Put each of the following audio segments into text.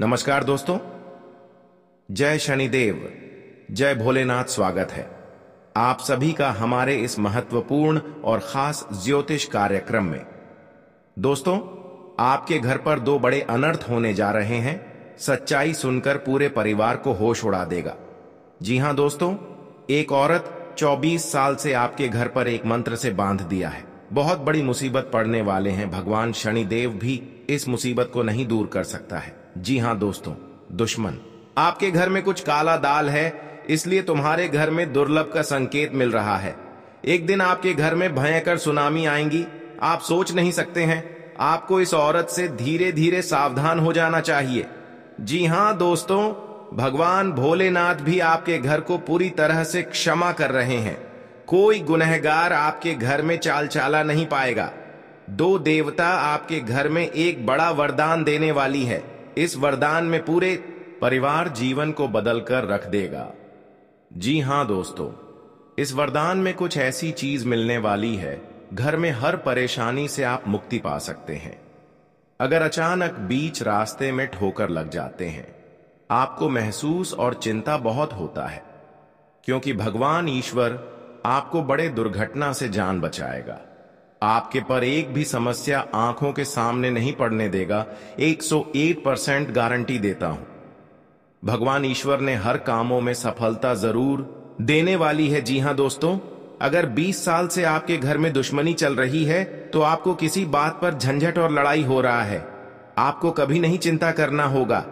नमस्कार दोस्तों। जय शनिदेव, जय भोलेनाथ। स्वागत है आप सभी का हमारे इस महत्वपूर्ण और खास ज्योतिष कार्यक्रम में। दोस्तों, आपके घर पर दो बड़े अनर्थ होने जा रहे हैं। सच्चाई सुनकर पूरे परिवार को होश उड़ा देगा। जी हां दोस्तों, एक औरत 24 साल से आपके घर पर एक मंत्र से बांध दिया है। बहुत बड़ी मुसीबत पड़ने वाले हैं। भगवान शनिदेव भी इस मुसीबत को नहीं दूर कर सकता है। जी हां दोस्तों, दुश्मन आपके घर में कुछ काला दाल है, इसलिए तुम्हारे घर में दुर्लभ का संकेत मिल रहा है। एक दिन आपके घर में भयंकर सुनामी आएंगी। आप सोच नहीं सकते हैं। आपको इस औरत से धीरे धीरे सावधान हो जाना चाहिए। जी हां दोस्तों, भगवान भोलेनाथ भी आपके घर को पूरी तरह से क्षमा कर रहे हैं। कोई गुनहगार आपके घर में चाल चाला नहीं पाएगा। दो देवता आपके घर में एक बड़ा वरदान देने वाली है। इस वरदान में पूरे परिवार जीवन को बदल कर रख देगा। जी हां दोस्तों, इस वरदान में कुछ ऐसी चीज मिलने वाली है, घर में हर परेशानी से आप मुक्ति पा सकते हैं। अगर अचानक बीच रास्ते में ठोकर लग जाते हैं, आपको महसूस और चिंता बहुत होता है, क्योंकि भगवान ईश्वर आपको बड़े दुर्घटना से जान बचाएगा। आपके पर एक भी समस्या आंखों के सामने नहीं पड़ने देगा। 101% गारंटी देता हूं। भगवान ईश्वर ने हर कामों में सफलता जरूर देने वाली है। जी हां दोस्तों, अगर 20 साल से आपके घर में दुश्मनी चल रही है, तो आपको किसी बात पर झंझट और लड़ाई हो रहा है, आपको कभी नहीं चिंता करना होगा,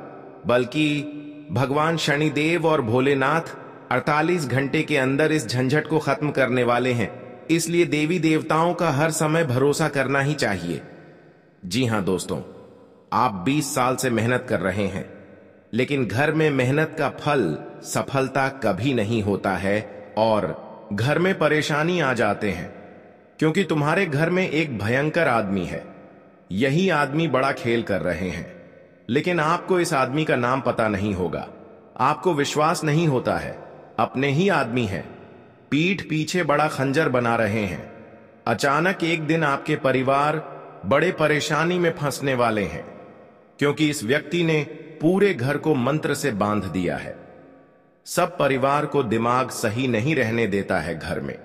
बल्कि भगवान शनिदेव और भोलेनाथ 48 घंटे के अंदर इस झंझट को खत्म करने वाले हैं। इसलिए देवी देवताओं का हर समय भरोसा करना ही चाहिए। जी हां दोस्तों, आप 20 साल से मेहनत कर रहे हैं, लेकिन घर में मेहनत का फल सफलता कभी नहीं होता है और घर में परेशानी आ जाते हैं, क्योंकि तुम्हारे घर में एक भयंकर आदमी है। यही आदमी बड़ा खेल कर रहे हैं, लेकिन आपको इस आदमी का नाम पता नहीं होगा। आपको विश्वास नहीं होता है। अपने ही आदमी है, पीठ पीछे बड़ा खंजर बना रहे हैं। अचानक एक दिन आपके परिवार बड़े परेशानी में फंसने वाले हैं, क्योंकि इस व्यक्ति ने पूरे घर को मंत्र से बांध दिया है। सब परिवार को दिमाग सही नहीं रहने देता है। घर में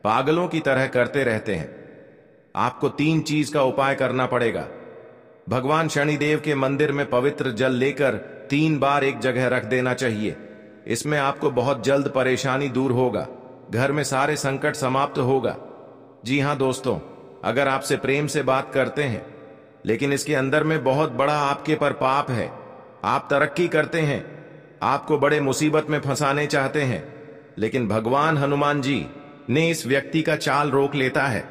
पागलों की तरह करते रहते हैं। आपको 3 चीज का उपाय करना पड़ेगा। भगवान शनिदेव के मंदिर में पवित्र जल लेकर 3 बार एक जगह रख देना चाहिए। इसमें आपको बहुत जल्द परेशानी दूर होगा। घर में सारे संकट समाप्त होगा। जी हां दोस्तों, अगर आपसे प्रेम से बात करते हैं, लेकिन इसके अंदर में बहुत बड़ा आपके पर पाप है, आप तरक्की करते हैं, आपको बड़े मुसीबत में फंसाने चाहते हैं, लेकिन भगवान हनुमान जी ने इस व्यक्ति का चाल रोक लेता है,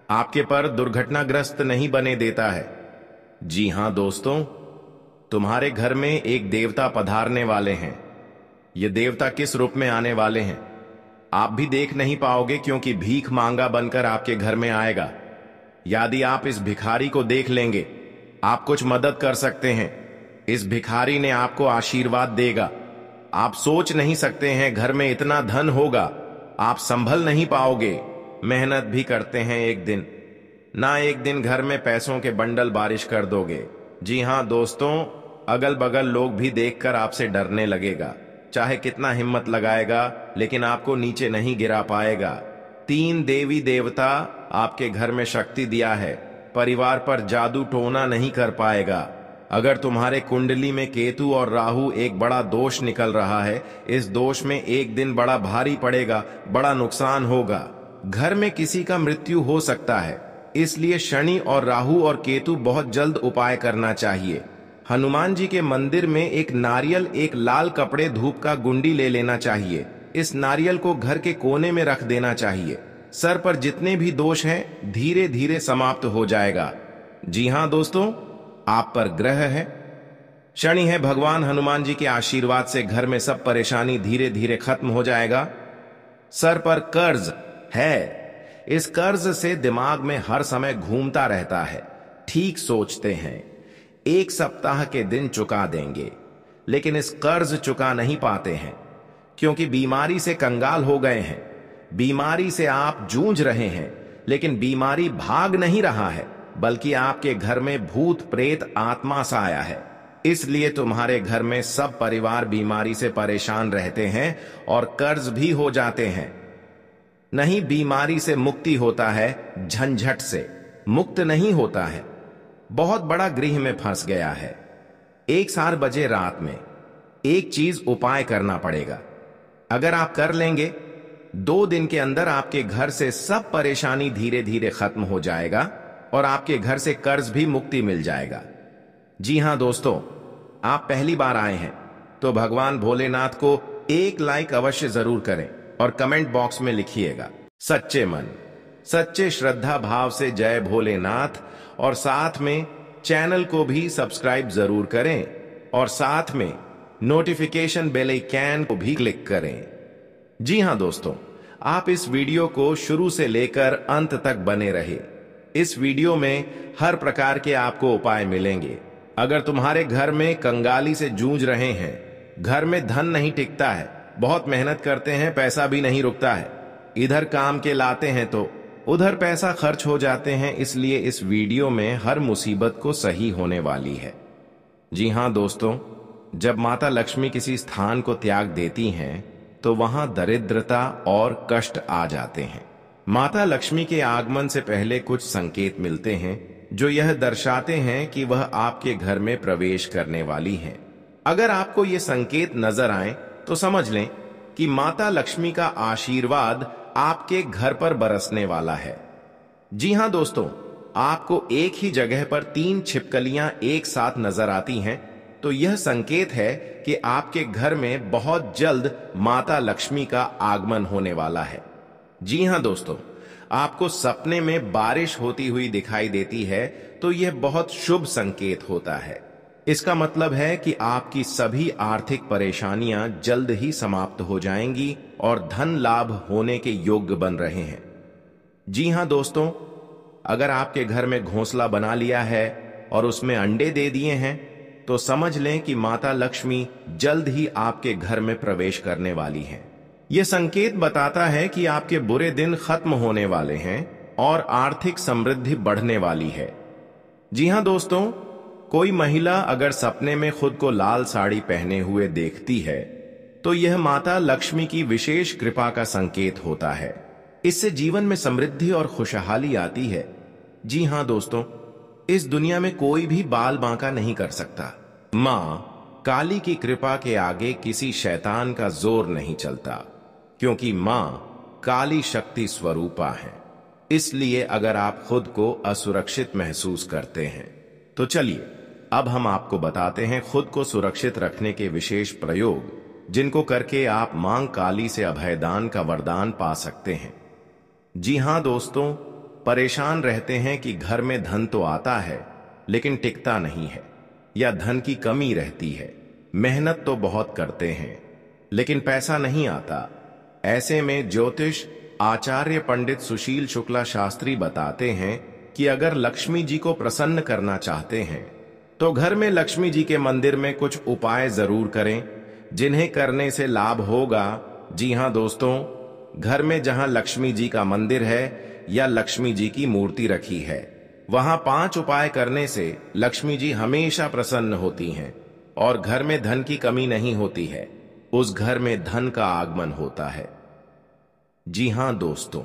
आपके पर दुर्घटनाग्रस्त नहीं बने देता है। जी हां दोस्तों, तुम्हारे घर में एक देवता पधारने वाले हैं। ये देवता किस रूप में आने वाले हैं आप भी देख नहीं पाओगे, क्योंकि भीख मांगा बनकर आपके घर में आएगा। यदि आप इस भिखारी को देख लेंगे, आप कुछ मदद कर सकते हैं। इस भिखारी ने आपको आशीर्वाद देगा। आप सोच नहीं सकते हैं, घर में इतना धन होगा, आप संभल नहीं पाओगे। मेहनत भी करते हैं, एक दिन ना एक दिन घर में पैसों के बंडल बारिश कर दोगे। जी हां दोस्तों, अगल बगल लोग भी देखकर आपसे डरने लगेगा। चाहे कितना हिम्मत लगाएगा, लेकिन आपको नीचे नहीं गिरा पाएगा। 3 देवी देवता आपके घर में शक्ति दिया है, परिवार पर जादू टोना नहीं कर पाएगा। अगर तुम्हारे कुंडली में केतु और राहु एक बड़ा दोष निकल रहा है, इस दोष में एक दिन बड़ा भारी पड़ेगा, बड़ा नुकसान होगा। घर में किसी का मृत्यु हो सकता है, इसलिए शनि और राहु और केतु बहुत जल्द उपाय करना चाहिए। हनुमान जी के मंदिर में एक नारियल, एक लाल कपड़े, धूप का गुंडी ले लेना चाहिए। इस नारियल को घर के कोने में रख देना चाहिए। सर पर जितने भी दोष हैं धीरे धीरे समाप्त हो जाएगा। जी हां दोस्तों, आप पर ग्रह है, शनि है। भगवान हनुमान जी के आशीर्वाद से घर में सब परेशानी धीरे धीरे खत्म हो जाएगा। सर पर कर्ज है, इस कर्ज से दिमाग में हर समय घूमता रहता है। ठीक सोचते हैं 1 सप्ताह के दिन चुका देंगे, लेकिन इस कर्ज चुका नहीं पाते हैं, क्योंकि बीमारी से कंगाल हो गए हैं। बीमारी से आप जूझ रहे हैं, लेकिन बीमारी भाग नहीं रहा है, बल्कि आपके घर में भूत प्रेत आत्मा सा आया है। इसलिए तुम्हारे घर में सब परिवार बीमारी से परेशान रहते हैं और कर्ज भी हो जाते हैं। नहीं, बीमारी से मुक्ति होता है, झंझट से मुक्त नहीं होता है। बहुत बड़ा गृह में फंस गया है। 1 बजे रात में एक चीज उपाय करना पड़ेगा। अगर आप कर लेंगे, 2 दिन के अंदर आपके घर से सब परेशानी धीरे धीरे खत्म हो जाएगा और आपके घर से कर्ज भी मुक्ति मिल जाएगा। जी हां दोस्तों, आप पहली बार आए हैं तो भगवान भोलेनाथ को एक लाइक अवश्य जरूर करें और कमेंट बॉक्स में लिखिएगा सच्चे मन, सच्चे श्रद्धा भाव से जय भोलेनाथ, और साथ में चैनल को भी सब्सक्राइब जरूर करें और साथ में नोटिफिकेशन बेल आइकन को भी क्लिक करें। जी हां दोस्तों, आप इस वीडियो को शुरू से लेकर अंत तक बने रहे। इस वीडियो में हर प्रकार के आपको उपाय मिलेंगे। अगर तुम्हारे घर में कंगाली से जूझ रहे हैं, घर में धन नहीं टिकता है, बहुत मेहनत करते हैं, पैसा भी नहीं रुकता है, इधर काम के लाते हैं तो उधर पैसा खर्च हो जाते हैं, इसलिए इस वीडियो में हर मुसीबत को सही होने वाली है। जी हां दोस्तों, जब माता लक्ष्मी किसी स्थान को त्याग देती हैं तो वहां दरिद्रता और कष्ट आ जाते हैं। माता लक्ष्मी के आगमन से पहले कुछ संकेत मिलते हैं जो यह दर्शाते हैं कि वह आपके घर में प्रवेश करने वाली हैं। अगर आपको ये संकेत नजर आए तो समझ लें कि माता लक्ष्मी का आशीर्वाद आपके घर पर बरसने वाला है। जी हां दोस्तों, आपको एक ही जगह पर 3 छिपकलियां एक साथ नजर आती हैं तो यह संकेत है कि आपके घर में बहुत जल्द माता लक्ष्मी का आगमन होने वाला है। जी हां दोस्तों, आपको सपने में बारिश होती हुई दिखाई देती है तो यह बहुत शुभ संकेत होता है। इसका मतलब है कि आपकी सभी आर्थिक परेशानियां जल्द ही समाप्त हो जाएंगी और धन लाभ होने के योग्य बन रहे हैं। जी हां दोस्तों, अगर आपके घर में घोंसला बना लिया है और उसमें अंडे दे दिए हैं तो समझ लें कि माता लक्ष्मी जल्द ही आपके घर में प्रवेश करने वाली हैं। यह संकेत बताता है कि आपके बुरे दिन खत्म होने वाले हैं और आर्थिक समृद्धि बढ़ने वाली है। जी हां दोस्तों, कोई महिला अगर सपने में खुद को लाल साड़ी पहने हुए देखती है तो यह माता लक्ष्मी की विशेष कृपा का संकेत होता है। इससे जीवन में समृद्धि और खुशहाली आती है। जी हां दोस्तों, इस दुनिया में कोई भी बाल बांका नहीं कर सकता। मां काली की कृपा के आगे किसी शैतान का जोर नहीं चलता, क्योंकि मां काली शक्ति स्वरूपा है। इसलिए अगर आप खुद को असुरक्षित महसूस करते हैं तो चलिए अब हम आपको बताते हैं खुद को सुरक्षित रखने के विशेष प्रयोग, जिनको करके आप मां काली से अभयदान का वरदान पा सकते हैं। जी हां दोस्तों, परेशान रहते हैं कि घर में धन तो आता है लेकिन टिकता नहीं है, या धन की कमी रहती है, मेहनत तो बहुत करते हैं लेकिन पैसा नहीं आता। ऐसे में ज्योतिष आचार्य पंडित सुशील शुक्ला शास्त्री बताते हैं कि अगर लक्ष्मी जी को प्रसन्न करना चाहते हैं तो घर में लक्ष्मी जी के मंदिर में कुछ उपाय जरूर करें जिन्हें करने से लाभ होगा। जी हां दोस्तों, घर में जहां लक्ष्मी जी का मंदिर है या लक्ष्मी जी की मूर्ति रखी है, वहां 5 उपाय करने से लक्ष्मी जी हमेशा प्रसन्न होती हैं और घर में धन की कमी नहीं होती है, उस घर में धन का आगमन होता है। जी हां दोस्तों,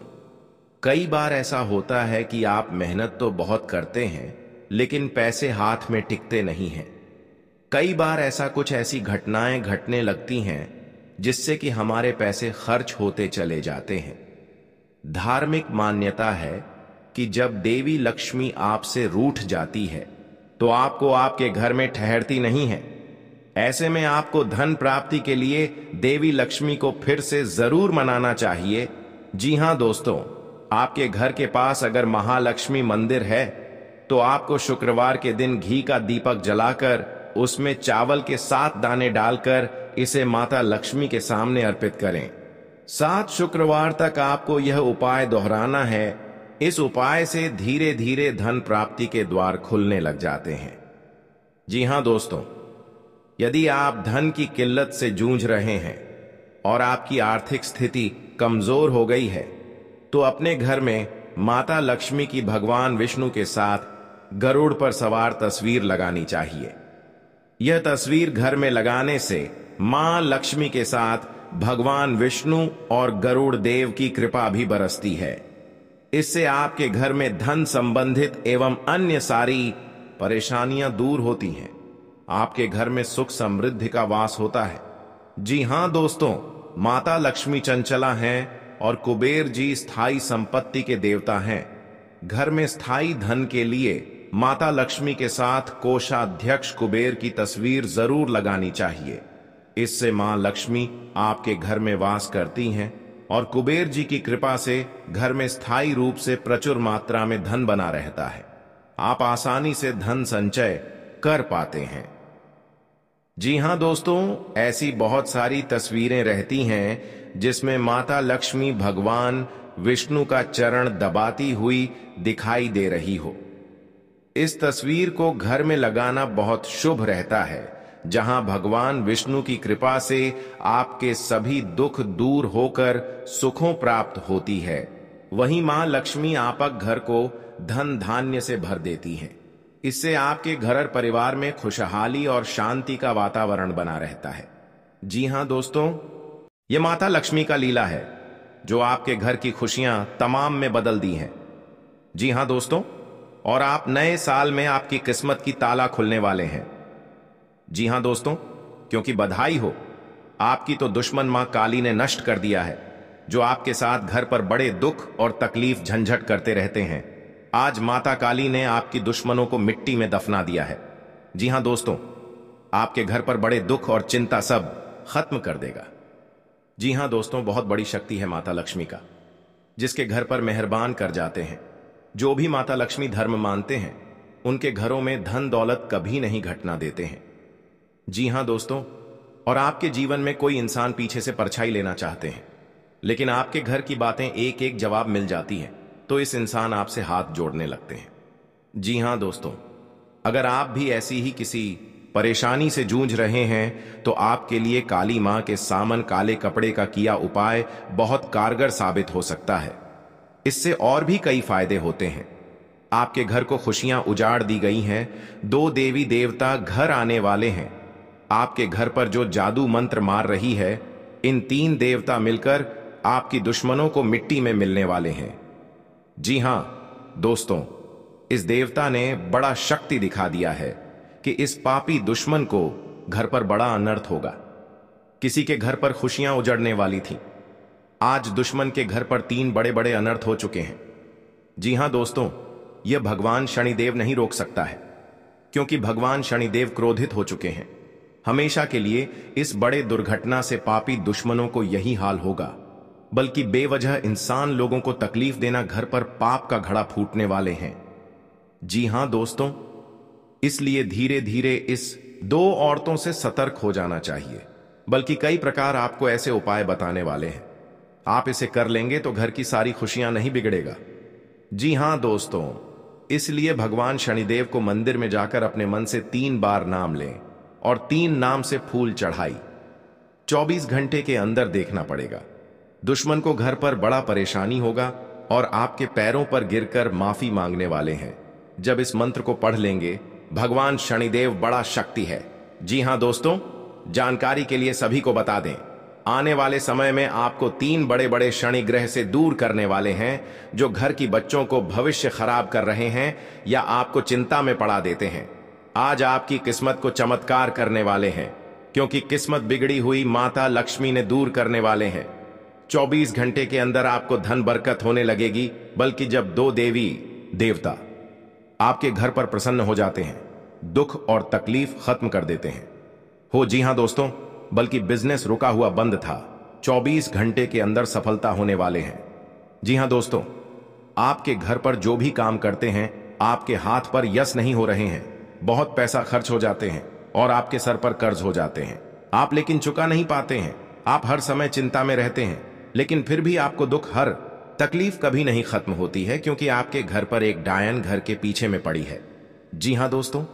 कई बार ऐसा होता है कि आप मेहनत तो बहुत करते हैं लेकिन पैसे हाथ में टिकते नहीं हैं। कई बार ऐसी घटनाएं घटने लगती हैं जिससे कि हमारे पैसे खर्च होते चले जाते हैं। धार्मिक मान्यता है कि जब देवी लक्ष्मी आपसे रूठ जाती है तो आपको आपके घर में ठहरती नहीं है। ऐसे में आपको धन प्राप्ति के लिए देवी लक्ष्मी को फिर से जरूर मनाना चाहिए। जी हां दोस्तों, आपके घर के पास अगर महालक्ष्मी मंदिर है तो आपको शुक्रवार के दिन घी का दीपक जलाकर उसमें चावल के 7 दाने डालकर इसे माता लक्ष्मी के सामने अर्पित करें। 7 शुक्रवार तक आपको यह उपाय दोहराना है। इस उपाय से धीरे धीरे धन प्राप्ति के द्वार खुलने लग जाते हैं। जी हां दोस्तों, यदि आप धन की किल्लत से जूझ रहे हैं और आपकी आर्थिक स्थिति कमजोर हो गई है तो अपने घर में माता लक्ष्मी की भगवान विष्णु के साथ गरुड़ पर सवार तस्वीर लगानी चाहिए। यह तस्वीर घर में लगाने से मां लक्ष्मी के साथ भगवान विष्णु और गरुड़ देव की कृपा भी बरसती है। इससे आपके घर में धन संबंधित एवं अन्य सारी परेशानियां दूर होती हैं। आपके घर में सुख समृद्धि का वास होता है। जी हां दोस्तों, माता लक्ष्मी चंचला हैं और कुबेर जी स्थायी संपत्ति के देवता हैं। घर में स्थायी धन के लिए माता लक्ष्मी के साथ कोषाध्यक्ष कुबेर की तस्वीर जरूर लगानी चाहिए। इससे मां लक्ष्मी आपके घर में वास करती हैं और कुबेर जी की कृपा से घर में स्थायी रूप से प्रचुर मात्रा में धन बना रहता है। आप आसानी से धन संचय कर पाते हैं। जी हां दोस्तों, ऐसी बहुत सारी तस्वीरें रहती हैं जिसमें माता लक्ष्मी भगवान विष्णु का चरण दबाती हुई दिखाई दे रही हो। इस तस्वीर को घर में लगाना बहुत शुभ रहता है, जहां भगवान विष्णु की कृपा से आपके सभी दुख दूर होकर सुखों प्राप्त होती है। वहीं मां लक्ष्मी आपक घर को धन धान्य से भर देती हैं। इससे आपके घर परिवार में खुशहाली और शांति का वातावरण बना रहता है। जी हां दोस्तों, यह माता लक्ष्मी का लीला है जो आपके घर की खुशियां तमाम में बदल दी हैं। जी हां दोस्तों, और आप नए साल में आपकी किस्मत की ताला खुलने वाले हैं। जी हां दोस्तों, क्योंकि बधाई हो, आपकी तो दुश्मन मां काली ने नष्ट कर दिया है, जो आपके साथ घर पर बड़े दुख और तकलीफ झंझट करते रहते हैं। आज माता काली ने आपकी दुश्मनों को मिट्टी में दफना दिया है। जी हां दोस्तों, आपके घर पर बड़े दुख और चिंता सब खत्म कर देगा। जी हां दोस्तों, बहुत बड़ी शक्ति है माता लक्ष्मी का, जिसके घर पर मेहरबान कर जाते हैं। जो भी माता लक्ष्मी धर्म मानते हैं, उनके घरों में धन दौलत कभी नहीं घटना देते हैं। जी हां दोस्तों, और आपके जीवन में कोई इंसान पीछे से परछाई लेना चाहते हैं, लेकिन आपके घर की बातें एक एक जवाब मिल जाती हैं, तो इस इंसान आपसे हाथ जोड़ने लगते हैं। जी हां दोस्तों, अगर आप भी ऐसी ही किसी परेशानी से जूझ रहे हैं, तो आपके लिए काली मां के सामन काले कपड़े का किया उपाय बहुत कारगर साबित हो सकता है। इससे और भी कई फायदे होते हैं। आपके घर को खुशियां उजाड़ दी गई हैं। 2 देवी देवता घर आने वाले हैं। आपके घर पर जो जादू मंत्र मार रही है, इन 3 देवता मिलकर आपकी दुश्मनों को मिट्टी में मिलने वाले हैं। जी हां दोस्तों, इस देवता ने बड़ा शक्ति दिखा दिया है कि इस पापी दुश्मन को घर पर बड़ा अनर्थ होगा। किसी के घर पर खुशियां उजड़ने वाली थी, आज दुश्मन के घर पर 3 बड़े बड़े अनर्थ हो चुके हैं। जी हां दोस्तों, यह भगवान शनिदेव नहीं रोक सकता है, क्योंकि भगवान शनिदेव क्रोधित हो चुके हैं। हमेशा के लिए इस बड़े दुर्घटना से पापी दुश्मनों को यही हाल होगा, बल्कि बेवजह इंसान लोगों को तकलीफ देना घर पर पाप का घड़ा फूटने वाले हैं। जी हां दोस्तों, इसलिए धीरे धीरे इस 2 औरतों से सतर्क हो जाना चाहिए। बल्कि कई प्रकार आपको ऐसे उपाय बताने वाले हैं। आप इसे कर लेंगे तो घर की सारी खुशियां नहीं बिगड़ेगा। जी हां दोस्तों, इसलिए भगवान शनिदेव को मंदिर में जाकर अपने मन से 3 बार नाम लें और 3 नाम से फूल चढ़ाई 24 घंटे के अंदर देखना पड़ेगा। दुश्मन को घर पर बड़ा परेशानी होगा और आपके पैरों पर गिरकर माफी मांगने वाले हैं। जब इस मंत्र को पढ़ लेंगे, भगवान शनिदेव बड़ा शक्ति है। जी हां दोस्तों, जानकारी के लिए सभी को बता दें, आने वाले समय में आपको 3 बड़े बड़े शनि ग्रह से दूर करने वाले हैं, जो घर की बच्चों को भविष्य खराब कर रहे हैं या आपको चिंता में पड़ा देते हैं। आज आपकी किस्मत को चमत्कार करने वाले हैं, क्योंकि किस्मत बिगड़ी हुई माता लक्ष्मी ने दूर करने वाले हैं। 24 घंटे के अंदर आपको धन बरकत होने लगेगी। बल्कि जब 2 देवी देवता आपके घर पर प्रसन्न हो जाते हैं, दुख और तकलीफ खत्म कर देते हैं। जी हां दोस्तों, बल्कि बिजनेस रुका हुआ बंद था, 24 घंटे के अंदर सफलता होने वाले हैं। जी हां दोस्तों, आपके घर पर जो भी काम करते हैं, आपके हाथ पर यश नहीं हो रहे हैं, बहुत पैसा खर्च हो जाते हैं और आपके सर पर कर्ज हो जाते हैं। आप लेकिन चुका नहीं पाते हैं। आप हर समय चिंता में रहते हैं, लेकिन फिर भी आपको दुख, हर तकलीफ कभी नहीं खत्म होती है, क्योंकि आपके घर पर एक डायन घर के पीछे में पड़ी है। जी हां दोस्तों,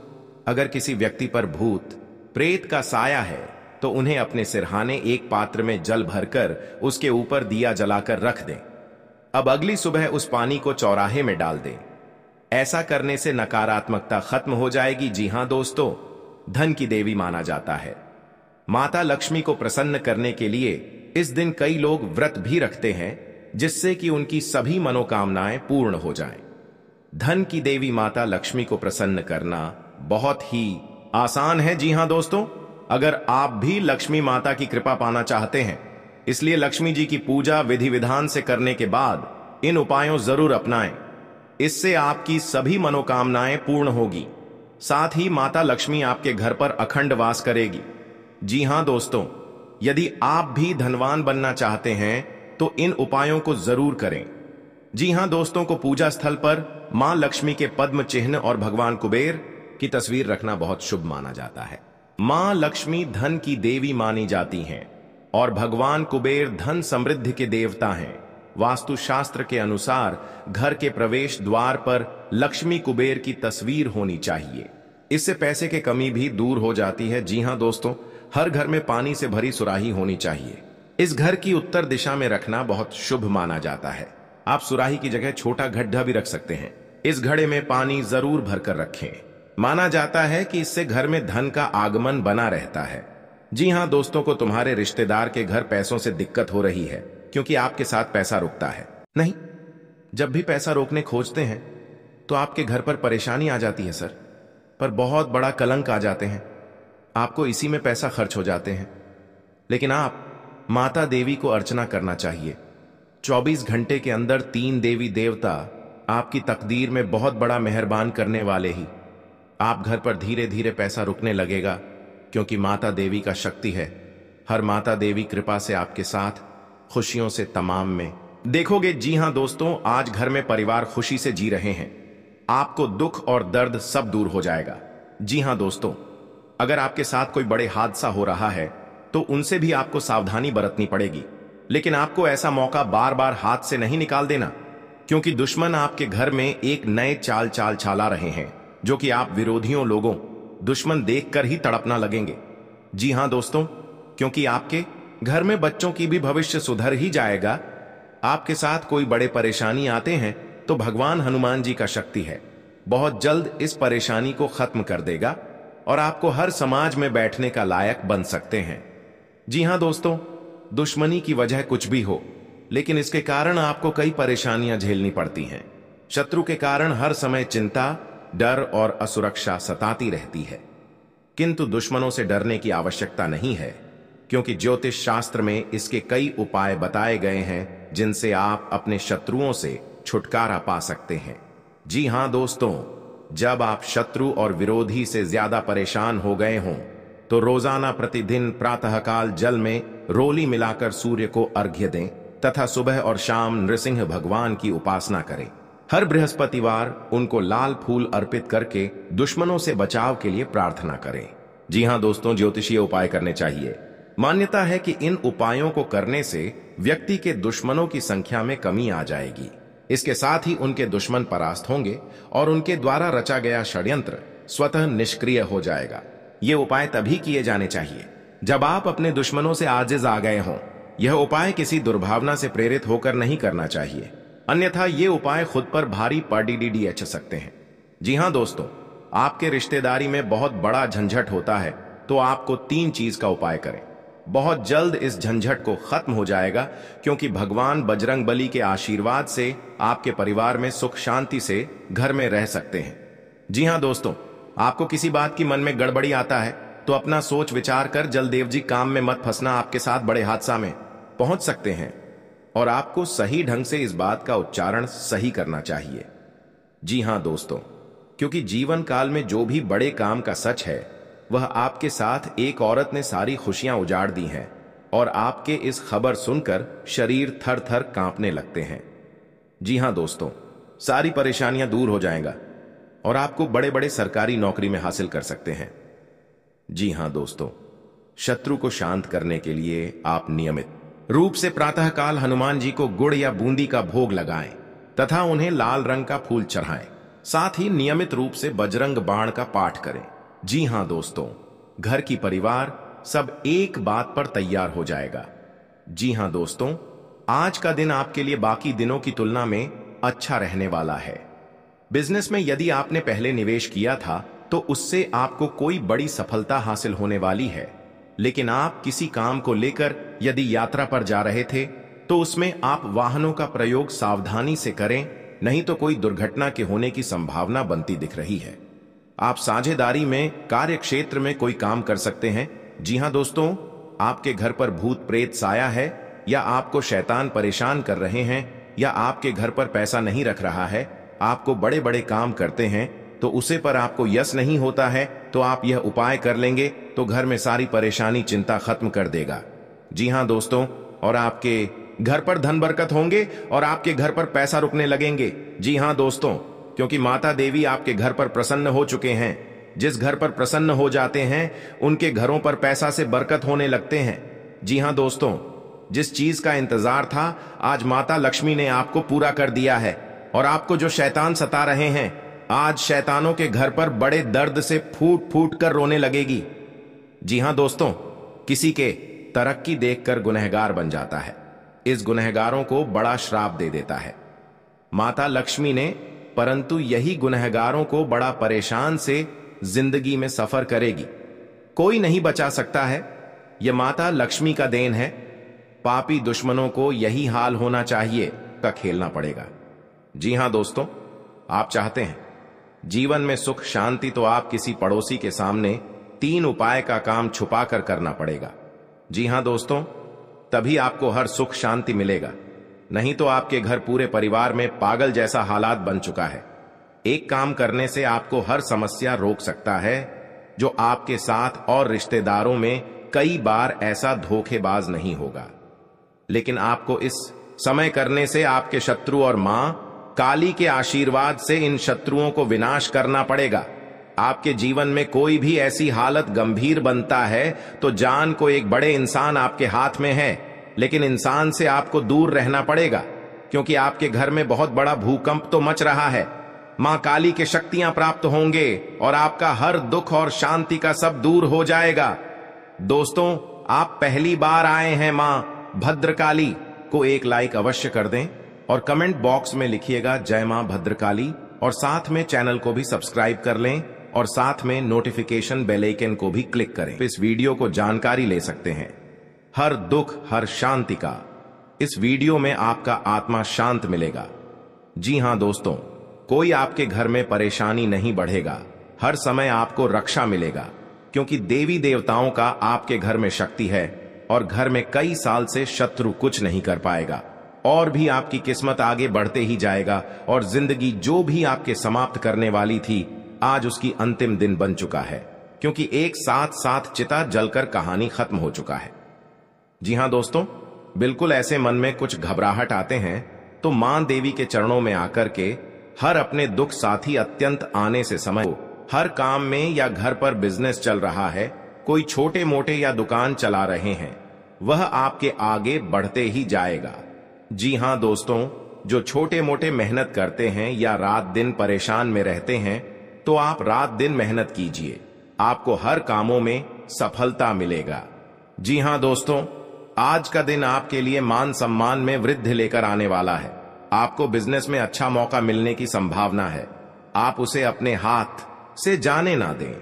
अगर किसी व्यक्ति पर भूत प्रेत का साया है, तो उन्हें अपने सिरहाने एक पात्र में जल भरकर उसके ऊपर दिया जलाकर रख दें। अब अगली सुबह उस पानी को चौराहे में डाल दें। ऐसा करने से नकारात्मकता खत्म हो जाएगी। जी हां दोस्तों, धन की देवी माना जाता है। माता लक्ष्मी को प्रसन्न करने के लिए इस दिन कई लोग व्रत भी रखते हैं, जिससे कि उनकी सभी मनोकामनाएं पूर्ण हो जाएं। धन की देवी माता लक्ष्मी को प्रसन्न करना बहुत ही आसान है। जी हां दोस्तों, अगर आप भी लक्ष्मी माता की कृपा पाना चाहते हैं, इसलिए लक्ष्मी जी की पूजा विधि विधान से करने के बाद इन उपायों जरूर अपनाएं। इससे आपकी सभी मनोकामनाएं पूर्ण होगी। साथ ही माता लक्ष्मी आपके घर पर अखंड वास करेगी। जी हां दोस्तों, यदि आप भी धनवान बनना चाहते हैं तो इन उपायों को जरूर करें। जी हां दोस्तों, को पूजा स्थल पर मां लक्ष्मी के पद्म चिन्ह और भगवान कुबेर की तस्वीर रखना बहुत शुभ माना जाता है। मां लक्ष्मी धन की देवी मानी जाती हैं और भगवान कुबेर धन समृद्धि के देवता हैं। वास्तुशास्त्र के अनुसार घर के प्रवेश द्वार पर लक्ष्मी कुबेर की तस्वीर होनी चाहिए। इससे पैसे की कमी भी दूर हो जाती है। जी हां दोस्तों, हर घर में पानी से भरी सुराही होनी चाहिए। इस घर की उत्तर दिशा में रखना बहुत शुभ माना जाता है। आप सुराही की जगह छोटा गड्ढा भी रख सकते हैं। इस घड़े में पानी जरूर भरकर रखें। माना जाता है कि इससे घर में धन का आगमन बना रहता है। जी हां दोस्तों, को तुम्हारे रिश्तेदार के घर पैसों से दिक्कत हो रही है क्योंकि आपके साथ पैसा रुकता है। नहीं, जब भी पैसा रोकने खोजते हैं तो आपके घर पर परेशानी आ जाती है सर, पर बहुत बड़ा कलंक आ जाते हैं। आपको इसी में पैसा खर्च हो जाते हैं। लेकिन आप माता देवी को अर्चना करना चाहिए। 24 घंटे के अंदर 3 देवी देवता आपकी तकदीर में बहुत बड़ा मेहरबान करने वाले ही। आप घर पर धीरे धीरे पैसा रुकने लगेगा, क्योंकि माता देवी का शक्ति है। हर माता देवी कृपा से आपके साथ खुशियों से तमाम में देखोगे। जी हां दोस्तों, आज घर में परिवार खुशी से जी रहे हैं। आपको दुख और दर्द सब दूर हो जाएगा। जी हां दोस्तों, अगर आपके साथ कोई बड़े हादसा हो रहा है तो उनसे भी आपको सावधानी बरतनी पड़ेगी। लेकिन आपको ऐसा मौका बार बार हाथ से नहीं निकाल देना, क्योंकि दुश्मन आपके घर में एक नए चाल चला रहे हैं, जो कि आप विरोधियों लोगों दुश्मन देखकर ही तड़पना लगेंगे। जी हां दोस्तों, क्योंकि आपके घर में बच्चों की भी भविष्य सुधर ही जाएगा। आपके साथ कोई बड़े परेशानी आते हैं तो भगवान हनुमान जी का शक्ति है, बहुत जल्द इस परेशानी को खत्म कर देगा और आपको हर समाज में बैठने का लायक बन सकते हैं। जी हां दोस्तों, दुश्मनी की वजह कुछ भी हो, लेकिन इसके कारण आपको कई परेशानियां झेलनी पड़ती हैं। शत्रु के कारण हर समय चिंता, डर और असुरक्षा सताती रहती है। किंतु दुश्मनों से डरने की आवश्यकता नहीं है, क्योंकि ज्योतिष शास्त्र में इसके कई उपाय बताए गए हैं जिनसे आप अपने शत्रुओं से छुटकारा पा सकते हैं। जी हां दोस्तों, जब आप शत्रु और विरोधी से ज्यादा परेशान हो गए हों तो रोजाना प्रतिदिन प्रातःकाल जल में रोली मिलाकर सूर्य को अर्घ्य दें तथा सुबह और शाम नृसिंह भगवान की उपासना करें। हर बृहस्पतिवार उनको लाल फूल अर्पित करके दुश्मनों से बचाव के लिए प्रार्थना करें। जी हां दोस्तों, ज्योतिषीय उपाय करने चाहिए। मान्यता है कि इन उपायों को करने से व्यक्ति के दुश्मनों की संख्या में कमी आ जाएगी। इसके साथ ही उनके दुश्मन परास्त होंगे और उनके द्वारा रचा गया षड्यंत्र स्वतः निष्क्रिय हो जाएगा। ये उपाय तभी किए जाने चाहिए जब आप अपने दुश्मनों से आजिज आ गए हों। यह उपाय किसी दुर्भावना से प्रेरित होकर नहीं करना चाहिए, अन्यथा ये उपाय खुद पर भारी पड़ीडीएच सकते हैं। जी हां दोस्तों, आपके रिश्तेदारी में बहुत बड़ा झंझट होता है तो आपको 3 चीज का उपाय करें। बहुत जल्द इस झंझट को खत्म हो जाएगा, क्योंकि भगवान बजरंग बली के आशीर्वाद से आपके परिवार में सुख शांति से घर में रह सकते हैं। जी हां दोस्तों, आपको किसी बात की मन में गड़बड़ी आता है तो अपना सोच विचार कर जलदेव जी काम में मत फंसना, आपके साथ बड़े हादसा में पहुंच सकते हैं और आपको सही ढंग से इस बात का उच्चारण सही करना चाहिए। जी हां दोस्तों, क्योंकि जीवन काल में जो भी बड़े काम का सच है वह आपके साथ एक औरत ने सारी खुशियां उजाड़ दी हैं और आपके इस खबर सुनकर शरीर थर थर कांपने लगते हैं। जी हां दोस्तों, सारी परेशानियां दूर हो जाएगा और आपको बड़े बड़े सरकारी नौकरी में हासिल कर सकते हैं। जी हां दोस्तों, शत्रु को शांत करने के लिए आप नियमित रूप से प्रातःकाल हनुमान जी को गुड़ या बूंदी का भोग लगाएं तथा उन्हें लाल रंग का फूल चढ़ाएं। साथ ही नियमित रूप से बजरंग बाण का पाठ करें। जी हां दोस्तों, घर की परिवार सब एक बात पर तैयार हो जाएगा। जी हां दोस्तों, आज का दिन आपके लिए बाकी दिनों की तुलना में अच्छा रहने वाला है। बिजनेस में यदि आपने पहले निवेश किया था तो तो उससे आपको कोई बड़ी सफलता हासिल होने वाली है। लेकिन आप किसी काम को लेकर यदि यात्रा पर जा रहे थे तो उसमें आप वाहनों का प्रयोग सावधानी से करें, नहीं तो कोई दुर्घटना के होने की संभावना बनती दिख रही है। आप साझेदारी में कार्य क्षेत्र में कोई काम कर सकते हैं। जी हां दोस्तों, आपके घर पर भूत प्रेत साया है, या आपको शैतान परेशान कर रहे हैं, या आपके घर पर पैसा नहीं रख रहा है, आपको बड़े बड़े काम करते हैं तो उसे पर आपको यश नहीं होता है, तो आप यह उपाय कर लेंगे तो घर में सारी परेशानी चिंता खत्म कर देगा। जी हां दोस्तों, और आपके घर पर धन बरकत होंगे और आपके घर पर पैसा रुकने लगेंगे। जी हां दोस्तों, क्योंकि माता देवी आपके घर पर प्रसन्न हो चुके हैं। जिस घर पर प्रसन्न हो जाते हैं उनके घरों पर पैसा से बरकत होने लगते हैं। जी हां दोस्तों, जिस चीज का इंतजार था आज माता लक्ष्मी ने आपको पूरा कर दिया है। और आपको जो शैतान सता रहे हैं, आज शैतानों के घर पर बड़े दर्द से फूट फूट कर रोने लगेगी। जी हां दोस्तों, किसी के तरक्की देखकर गुनहगार बन जाता है, इस गुनहगारों को बड़ा श्राप दे देता है माता लक्ष्मी ने, परंतु यही गुनहगारों को बड़ा परेशान से जिंदगी में सफर करेगी। कोई नहीं बचा सकता है, यह माता लक्ष्मी का देन है। पापी दुश्मनों को यही हाल होना चाहिए का खेलना पड़ेगा। जी हां दोस्तों, आप चाहते हैं जीवन में सुख शांति, तो आप किसी पड़ोसी के सामने 3 उपाय का काम छुपा कर करना पड़ेगा। जी हां दोस्तों, तभी आपको हर सुख शांति मिलेगा, नहीं तो आपके घर पूरे परिवार में पागल जैसा हालात बन चुका है। एक काम करने से आपको हर समस्या रोक सकता है, जो आपके साथ और रिश्तेदारों में कई बार ऐसा धोखेबाज नहीं होगा। लेकिन आपको इस समय करने से आपके शत्रु और मां काली के आशीर्वाद से इन शत्रुओं को विनाश करना पड़ेगा। आपके जीवन में कोई भी ऐसी हालत गंभीर बनता है तो जान को एक बड़े इंसान आपके हाथ में है, लेकिन इंसान से आपको दूर रहना पड़ेगा, क्योंकि आपके घर में बहुत बड़ा भूकंप तो मच रहा है। मां काली के शक्तियां प्राप्त होंगे और आपका हर दुख और शांति का सब दूर हो जाएगा। दोस्तों, आप पहली बार आए हैं मां भद्रकाली को एक लाइक अवश्य कर दें और कमेंट बॉक्स में लिखिएगा जय मां भद्रकाली, और साथ में चैनल को भी सब्सक्राइब कर लें और साथ में नोटिफिकेशन बेल आइकन को भी क्लिक करें। इस वीडियो को जानकारी ले सकते हैं हर दुख हर शांति का। इस वीडियो में आपका आत्मा शांत मिलेगा। जी हां दोस्तों, कोई आपके घर में परेशानी नहीं बढ़ेगा, हर समय आपको रक्षा मिलेगा, क्योंकि देवी देवताओं का आपके घर में शक्ति है और घर में कई साल से शत्रु कुछ नहीं कर पाएगा। और भी आपकी किस्मत आगे बढ़ते ही जाएगा और जिंदगी जो भी आपके समाप्त करने वाली थी आज उसकी अंतिम दिन बन चुका है, क्योंकि एक साथ साथ चिता जलकर कहानी खत्म हो चुका है। जी हां दोस्तों, बिल्कुल ऐसे मन में कुछ घबराहट आते हैं तो मां देवी के चरणों में आकर के हर अपने दुख साथी अत्यंत आने से समय हर काम में या घर पर बिजनेस चल रहा है, कोई छोटे मोटे या दुकान चला रहे हैं, वह आपके आगे बढ़ते ही जाएगा। जी हां दोस्तों, जो छोटे मोटे मेहनत करते हैं या रात दिन परेशान में रहते हैं, तो आप रात दिन मेहनत कीजिए, आपको हर कामों में सफलता मिलेगा। जी हां दोस्तों, आज का दिन आपके लिए मान सम्मान में वृद्धि लेकर आने वाला है। आपको बिजनेस में अच्छा मौका मिलने की संभावना है, आप उसे अपने हाथ से जाने ना दें।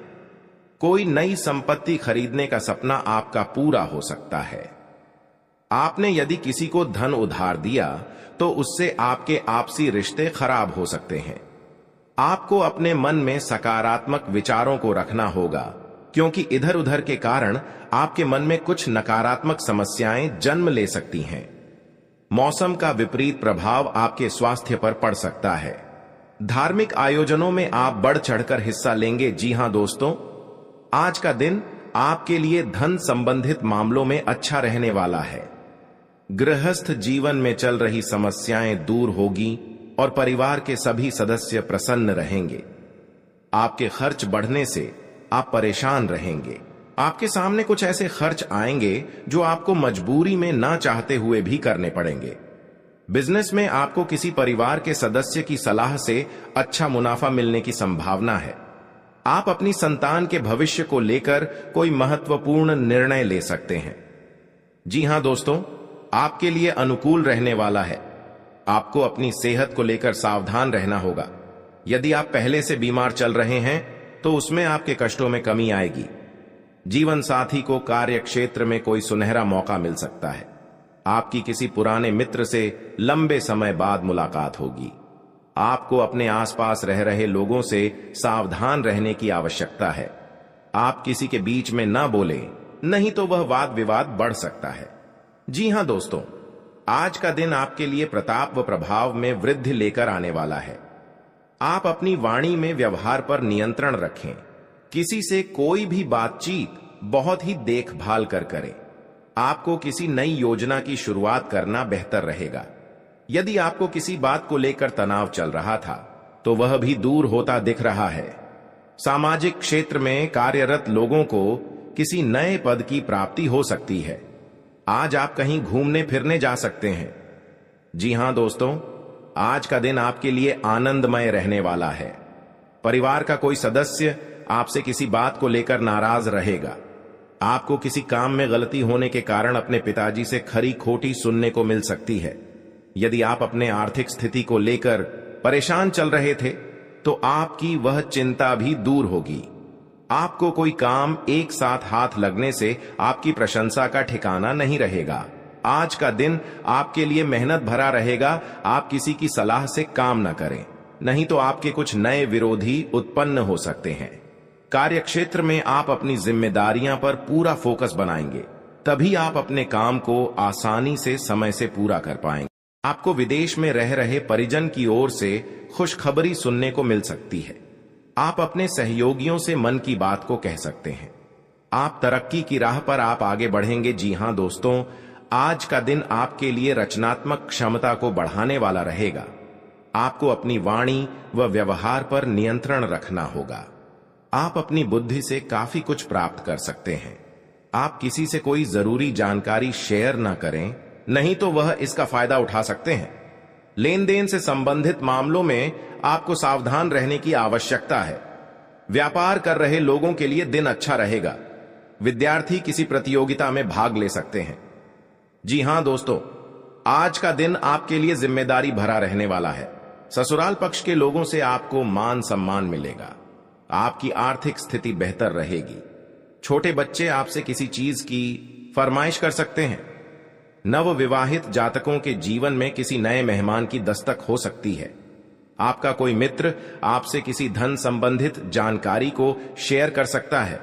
कोई नई संपत्ति खरीदने का सपना आपका पूरा हो सकता है। आपने यदि किसी को धन उधार दिया तो उससे आपके आपसी रिश्ते खराब हो सकते हैं। आपको अपने मन में सकारात्मक विचारों को रखना होगा, क्योंकि इधर उधर के कारण आपके मन में कुछ नकारात्मक समस्याएं जन्म ले सकती हैं। मौसम का विपरीत प्रभाव आपके स्वास्थ्य पर पड़ सकता है। धार्मिक आयोजनों में आप बढ़ चढ़कर हिस्सा लेंगे। जी हां दोस्तों, आज का दिन आपके लिए धन संबंधित मामलों में अच्छा रहने वाला है। गृहस्थ जीवन में चल रही समस्याएं दूर होगी और परिवार के सभी सदस्य प्रसन्न रहेंगे। आपके खर्च बढ़ने से आप परेशान रहेंगे। आपके सामने कुछ ऐसे खर्च आएंगे जो आपको मजबूरी में ना चाहते हुए भी करने पड़ेंगे। बिजनेस में आपको किसी परिवार के सदस्य की सलाह से अच्छा मुनाफा मिलने की संभावना है। आप अपनी संतान के भविष्य को लेकर कोई महत्वपूर्ण निर्णय ले सकते हैं। जी हां दोस्तों, आपके लिए अनुकूल रहने वाला है। आपको अपनी सेहत को लेकर सावधान रहना होगा। यदि आप पहले से बीमार चल रहे हैं तो उसमें आपके कष्टों में कमी आएगी। जीवन साथी को कार्य क्षेत्र में कोई सुनहरा मौका मिल सकता है। आपकी किसी पुराने मित्र से लंबे समय बाद मुलाकात होगी। आपको अपने आसपास रह रहे लोगों से सावधान रहने की आवश्यकता है। आप किसी के बीच में ना बोलें, नहीं तो वह वाद विवाद बढ़ सकता है। जी हां दोस्तों, आज का दिन आपके लिए प्रताप व प्रभाव में वृद्धि लेकर आने वाला है। आप अपनी वाणी में व्यवहार पर नियंत्रण रखें। किसी से कोई भी बातचीत बहुत ही देखभाल कर करें। आपको किसी नई योजना की शुरुआत करना बेहतर रहेगा। यदि आपको किसी बात को लेकर तनाव चल रहा था तो वह भी दूर होता दिख रहा है। सामाजिक क्षेत्र में कार्यरत लोगों को किसी नए पद की प्राप्ति हो सकती है। आज आप कहीं घूमने फिरने जा सकते हैं। जी हां दोस्तों, आज का दिन आपके लिए आनंदमय रहने वाला है। परिवार का कोई सदस्य आपसे किसी बात को लेकर नाराज रहेगा। आपको किसी काम में गलती होने के कारण अपने पिताजी से खरी खोटी सुनने को मिल सकती है। यदि आप अपने आर्थिक स्थिति को लेकर परेशान चल रहे थे तो आपकी वह चिंता भी दूर होगी। आपको कोई काम एक साथ हाथ लगने से आपकी प्रशंसा का ठिकाना नहीं रहेगा। आज का दिन आपके लिए मेहनत भरा रहेगा। आप किसी की सलाह से काम न करें, नहीं तो आपके कुछ नए विरोधी उत्पन्न हो सकते हैं। कार्य क्षेत्र में आप अपनी जिम्मेदारियां पर पूरा फोकस बनाएंगे, तभी आप अपने काम को आसानी से समय से पूरा कर पाएंगे। आपको विदेश में रह रहे परिजन की ओर से खुशखबरी सुनने को मिल सकती है। आप अपने सहयोगियों से मन की बात को कह सकते हैं। आप तरक्की की राह पर आप आगे बढ़ेंगे। जी हां दोस्तों, आज का दिन आपके लिए रचनात्मक क्षमता को बढ़ाने वाला रहेगा। आपको अपनी वाणी व व्यवहार पर नियंत्रण रखना होगा। आप अपनी बुद्धि से काफी कुछ प्राप्त कर सकते हैं। आप किसी से कोई जरूरी जानकारी शेयर ना करें, नहीं तो वह इसका फायदा उठा सकते हैं। लेन देन से संबंधित मामलों में आपको सावधान रहने की आवश्यकता है। व्यापार कर रहे लोगों के लिए दिन अच्छा रहेगा। विद्यार्थी किसी प्रतियोगिता में भाग ले सकते हैं। जी हां दोस्तों, आज का दिन आपके लिए जिम्मेदारी भरा रहने वाला है। ससुराल पक्ष के लोगों से आपको मान सम्मान मिलेगा। आपकी आर्थिक स्थिति बेहतर रहेगी। छोटे बच्चे आपसे किसी चीज की फरमाइश कर सकते हैं। नवविवाहित जातकों के जीवन में किसी नए मेहमान की दस्तक हो सकती है। आपका कोई मित्र आपसे किसी धन संबंधित जानकारी को शेयर कर सकता है।